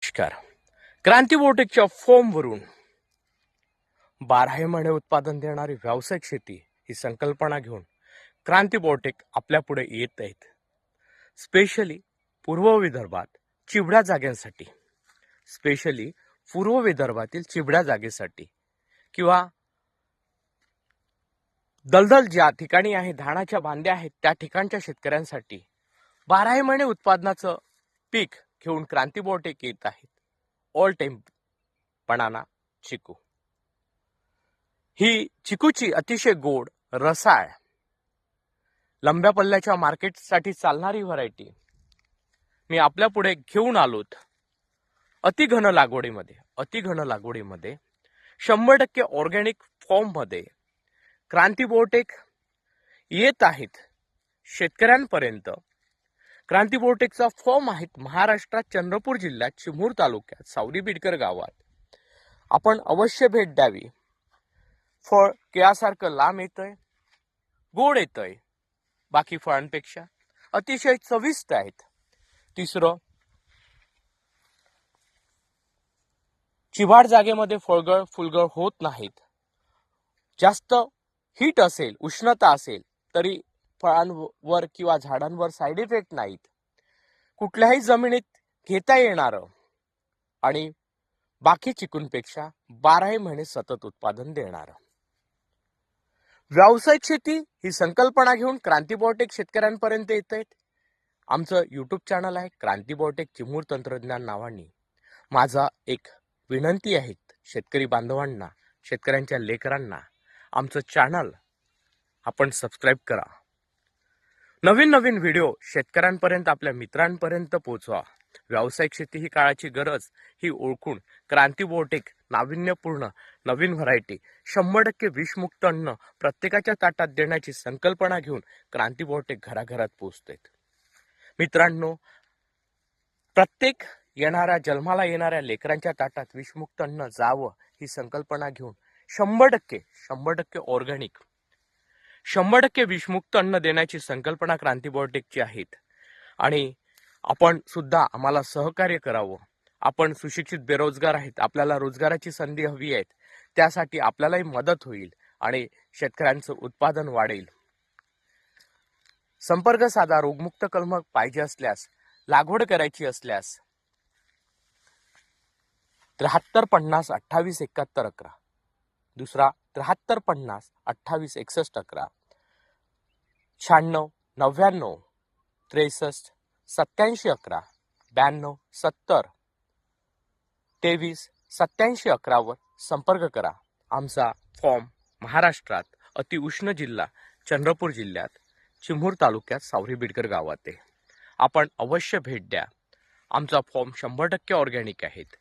नमस्कार. क्रांती बोटेकच्या फॉर्मवरून 12 महिने उत्पादन देणारी व्यावसायिक शेती ही संकल्पना घेऊन क्रांती बोटेक आपल्या पुढे येत आहेत. स्पेशली पूर्व विदर्भात चिबड्या जागेसाठी, स्पेशली पूर्व विदर्भातील चिबड्या जागेसाठी किंवा दलदल ज्या ठिकाणी आहे, धानाच्या बांध्या आहेत त्या ठिकाणच्या शेतकऱ्यांसाठी 12 महिने उत्पादनाचं पीक घेऊन क्रांती बोटेक येत आहेत. ऑल टाइम बनाना चिकू ही चिकूची अतिशय गोड, रसाळ, लंब्या पल्ल्याच्या मार्केटसाठी चालणारी व्हरायटी मी आपल्या पुढे घेऊन आलोत. अतिघन लागवडीमध्ये 100% ऑर्गॅनिक फॉर्म मध्ये क्रांती बोटेक येत आहेत शेतकऱ्यांपर्यंत. क्रांती बोटेकचा फॉर्म आहेत महाराष्ट्रात चंद्रपूर जिल्ह्यात चिमूर तालुक्यात सावरी बिडकर गावात. आपण अवश्य भेट द्यावी. फळ केळासारखं लांब येतंय, गोड येतंय, बाकी फळांपेक्षा अतिशय चविष्ट आहेत. तिसरं, चिबाड जागेमध्ये फळगळ फुलगळ होत नाहीत. जास्त हीट असेल, उष्णता असेल तरी फळांवर किंवा झाडांवर साईड इफेक्ट नाहीत. कुठल्याही जमिनीत घेता येणारं आणि बाकी चिकूंपेक्षा 12 महिने सतत उत्पादन देणारं व्यावसायिक शेती ही संकल्पना घेऊन क्रांती बोटेक शेतकऱ्यांपर्यंत येत आहेत. आमचं यूट्यूब चॅनल आहे क्रांती बोटेक चिमूर तंत्रज्ञान नावाने. माझा एक विनंती आहे शेतकरी बांधवांना, शेतकऱ्यांच्या लेकरांना, आमचं चॅनल आपण सबस्क्राईब करा. नवीन व्हिडिओ शेतकऱ्यांपर्यंत, आपल्या मित्रांपर्यंत पोहोचवा. व्यावसायिक शेती ही काळाची गरज ही ओळखून क्रांती बोटेक नाविन्यपूर्ण नवीन व्हरायटी 100% विषमुक्त अन्न प्रत्येकाच्या ताटात देण्याची संकल्पना घेऊन क्रांती बोटेक घराघरात पोहोचते. मित्रांनो, प्रत्येक जन्माला येणाऱ्या लेकरांच्या ताटात विषमुक्त अन्न जावं ही संकल्पना घेऊन 100% ऑर्गॅनिक, 100% विषमुक्त अन्न देण्याची संकल्पना क्रांती बोटेकची आहेत. आणि आपण सुद्धा आम्हाला सहकार्य करावं. आपण सुशिक्षित बेरोजगार आहेत, आपल्याला रोजगाराची संधी हवी आहे, त्यासाठी आपल्यालाही मदत होईल आणि शेतकऱ्यांचं उत्पादन वाढेल. संपर्क साधा. रोगमुक्त कलम पाहिजे असल्यास, लागवड करायची असल्यास 7350 28 71 11, दुसरा 7350 28 61 11, 96 99 63 87 11, 92 70 23 87 11 वर संपर्क करा. आमचा फॉर्म महाराष्ट्रात अतिउष्ण जिल्हा चंद्रपूर जिल्ह्यात चिमूर तालुक्यात सावरी बिडकर गावात आहे. आपण अवश्य भेट द्या. आमचा फॉर्म 100% ऑर्गॅनिक आहेत.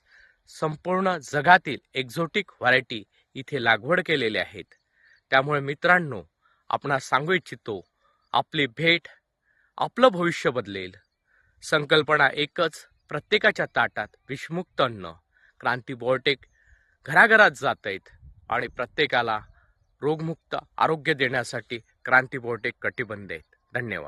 संपूर्ण जगातील एक्झोटिक व्हरायटी इथे लागवड केलेल्या आहेत. त्यामुळे मित्रांनो, आपणास सांगू इच्छितो, आपली भेट आपलं भविष्य बदलेल. संकल्पना एकच, प्रत्येकाच्या ताटात विषमुक्त अन्न. क्रांती बोटेक घराघरात जात आहेत आणि प्रत्येकाला रोगमुक्त आरोग्य देण्यासाठी क्रांती बोटेक कटिबद्ध आहेत. धन्यवाद.